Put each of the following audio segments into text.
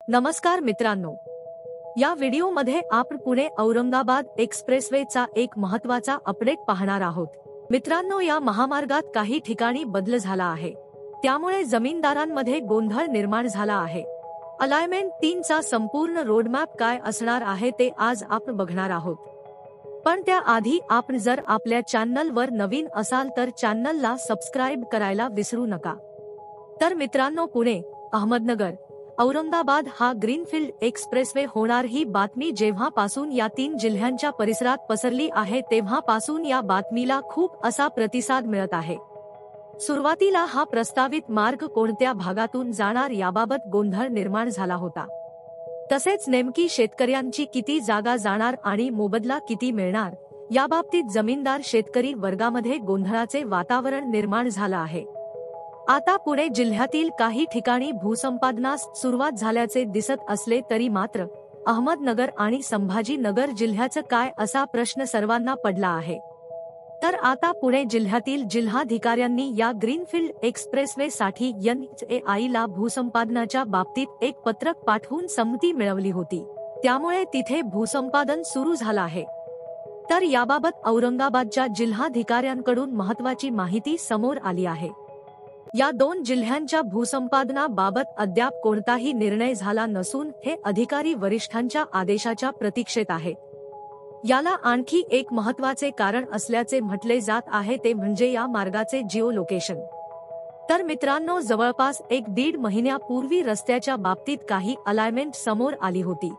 नमस्कार मित्रांनो, या व्हिडिओमध्ये आपण पुणे औरंगाबाद एक्सप्रेसवेचा एक महत्त्वाचा अपडेट पाहणार आहोत। मित्रांनो, या महामार्गात काही ठिकाणी बदल झाला आहे, त्यामुळे जमीनदारांमध्ये गोंधळ निर्माण झाला आहे। अलाइनमेंट 3 चा संपूर्ण रोडमॅप काय असणार आहे ते आज आपण बघणार आहोत। पण त्याआधी आपण जर आपल्या चॅनलवर नवीन असाल तर चॅनलला सबस्क्राइब करायला विसरू नका। तर मित्रांनो, पुणे, अहमदनगर, औरंगाबाद हा ग्रीनफील्ड एक्सप्रेसवे होणार ही बातमी जेव्हापासून या 3 जिल्ह्यांच्या परिसरात पसरली आहे तेव्हापासून या बातमीला खूप असा प्रतिसाद मिळत आहे। सुरुवातीला हा प्रस्तावित मार्ग कोणत्या भागातून जाणार याबाबत गोंधळ निर्माण झाला होता। तसेच नेमकी शेतकऱ्यांची किती जागा जाणार आणि मोबदला किती मिळणार याबाबतीत जमीनदार शेतकरी वर्गामध्ये गोंधळाचे वातावरण निर्माण झालं आहे। आता पुणे जिल्ह्यातील काही ठिकाणी भूसंपादनास सुरुवात झाल्याचे दिसत असले तरी मात्र अहमदनगर आणि संभाजीनगर जिल्ह्याचं काय असा प्रश्न सर्वांना पडला आहे। तर आता पुणे जिल्ह्यातील जिल्हाधिकाऱ्यांनी या ग्रीनफील्ड एक्सप्रेसवे साठी NHAI ला भूसंपादनाच्या बाबतीत एक पत्रक पाठवून संमती मिळवली होती, त्यामुळे तिथे भूसंपादन सुरू झालं आहे। तर याबाबत औरंगाबादच्या जिल्हाधिकाऱ्यांकडून महत्त्वाची माहिती समोर आली आहे। या 2 जिल्ह्यांच्या भूसंपादनाबाबत अद्याप कोणताही निर्णय झाला नसून हे अधिकारी वरिष्ठांच्या आदेशाच्या प्रतीक्षेत आहेत। याला आणखी एक महत्त्वाचे कारण असल्याचे म्हटले जात आहे ते म्हणजे या मार्गाचे जिओ लोकेशन। तर मित्रांनो, जवळपास 1-1.5 महिन्यापूर्वी रस्त्याच्या बाबतीत काही अलाइनमेंट समोर आली होती।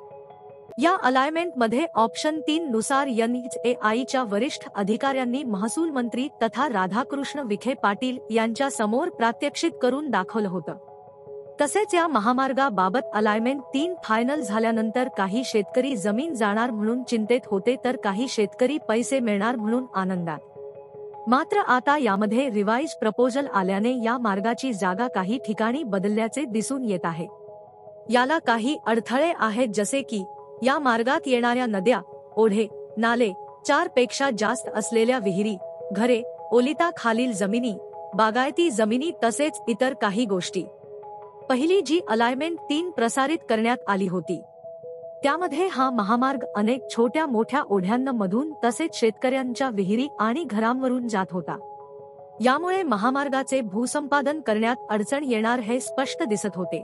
या अलाइनमेंटमध्ये ऑप्शन 3 नुसार NHAI च्या वरिष्ठ अधिकाऱ्यांनी महसूल मंत्री तथा राधाकृष्ण विखे पाटील यांच्या समोर प्रात्यक्षिक करून दाखवलं होतं। तसेच या महामार्गाबाबत अलाइनमेंट 3 फायनल झाल्यानंतर काही शेतकरी जमीन जाणार म्हणून चिंतेत होते तर काही शेतकरी पैसे मिळणार म्हणून आनंदात। मात्र आता यामध्ये रिवाइज प्रपोजल आल्याने या मार्गाची जागा काही ठिकाणी बदलल्याचे दिसून येत आहे। याला काही अडथळे आहेत, जसे की या मार्गात येणाऱ्या नद्या, ओढे, नाले, 4 पेक्षा जास्त असलेल्या विहिरी, घरे, ओलिताखालील जमिनी, बागायती जमिनी तसेच इतर काही गोष्टी। पहिली जी अलाइनमेंट 3 प्रसारित करण्यात आली होती त्यामध्ये हा महामार्ग अनेक छोट्या मोठ्या ओढ्यांमधून तसेच शेतकऱ्यांच्या विहिरी आणि घरांवरून जात होता। यामुळे महामार्गाचे भूसंपादन करण्यात अडचण येणार हे स्पष्ट दिसत होते।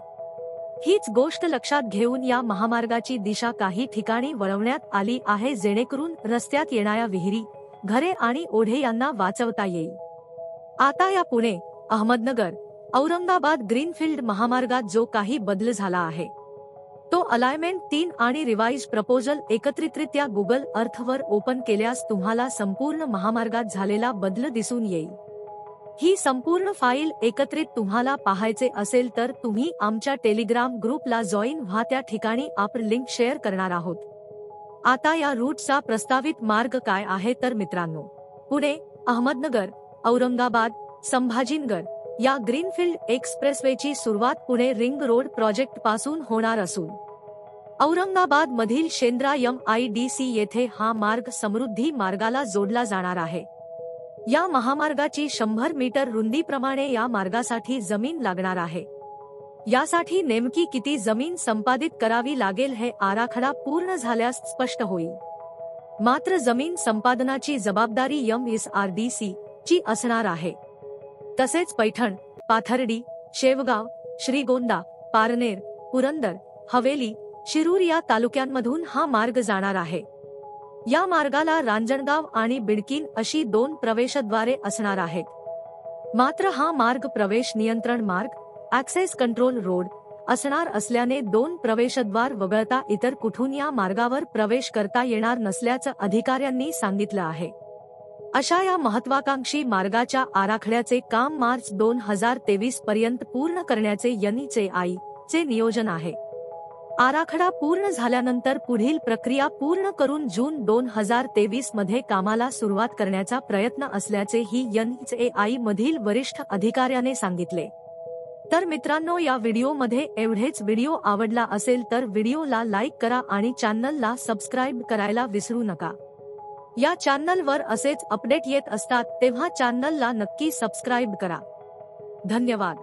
हीच गोष्ट लक्षात घेऊन या महामार्गाची दिशा काही ठिकाणी वळवण्यात आली आहे, जेणेकरून रस्त्यात येणाऱ्या विहिरी, घरे आणि ओढे यांना वाचवता येईल। आता या पुणे, अहमदनगर, औरंगाबाद ग्रीनफील्ड महामार्गात जो काही बदल झाला आहे तो अलाइनमेंट 3 आणि रिवाइज प्रपोजल एकत्रितरित्या गुगल अर्थवर ओपन केल्यास तुम्हाला संपूर्ण महामार्गात झालेला बदल दिसून येईल। ही संपूर्ण फाईल एकत्रित तुम्हाला पाहायचे असेल तर तुम्ही आमच्या टेलिग्राम ग्रुपला जॉईन व्हा, त्या ठिकाणी आपण लिंक शेअर करणार आहोत। आता या रूटचा प्रस्तावित मार्ग काय आहे तर मित्रांनो, पुणे, अहमदनगर, औरंगाबाद, संभाजीनगर या ग्रीनफील्ड एक्सप्रेसवेची सुरुवात पुणे रिंग रोड प्रोजेक्ट पासून होणार असून औरंगाबाद मधील शेंद्रा MIDC येथे हा मार्ग समृद्धी मार्गाला जोडला जाणार आहे। या महामार्गाची 100 मीटर रुंदीप्रमाणे या मार्गासाठी जमीन लागणार आहे। यासाठी नेमकी किती जमीन संपादित करावी लागेल हे आराखडा पूर्ण झाल्यास स्पष्ट होईल। मात्र जमीन संपादनाची जबाबदारी MSRDC ची असणार आहे। तसेच पैठण, पाथर्डी, शेवगाव, श्रीगोंदा, पारनेर, पुरंदर, हवेली, शिरूर या तालुक्यांमधून हा मार्ग जाणार आहे। या मार्गाला रांजणगाव आणि बिडकीन अशी 2 प्रवेशद्वारे असणार आहेत। मात्र हा मार्ग प्रवेश नियंत्रण मार्ग, ॲक्सेस कंट्रोल रोड असणार असल्याने 2 प्रवेशद्वार वगळता इतर कुठून या मार्गावर प्रवेश करता येणार नसल्याचं अधिकाऱ्यांनी सांगितलं आहे। अशा या महत्त्वाकांक्षी मार्गाच्या आराखड्याचे काम मार्च 2023 पर्यंत पूर्ण करण्याचे NHAI चे नियोजन आहे। आराखडा पूर्ण झाल्यानंतर पुढील प्रक्रिया पूर्ण करून जून 2023 मध्ये कामाला सुरुवात करण्याचा प्रयत्न असल्याचे ही NHAI मधील वरिष्ठ अधिकाऱ्याने सांगितले। तर मित्रांनो, या व्हिडिओमध्ये एवढेच। व्हिडिओ आवडला असेल तर व्हिडिओला लाईक करा आणि चॅनलला सबस्क्राइब करायला विसरू नका। या चॅनलवर असेच अपडेट येत असतात तेव्हा चॅनलला नक्की सबस्क्राइब करा। धन्यवाद।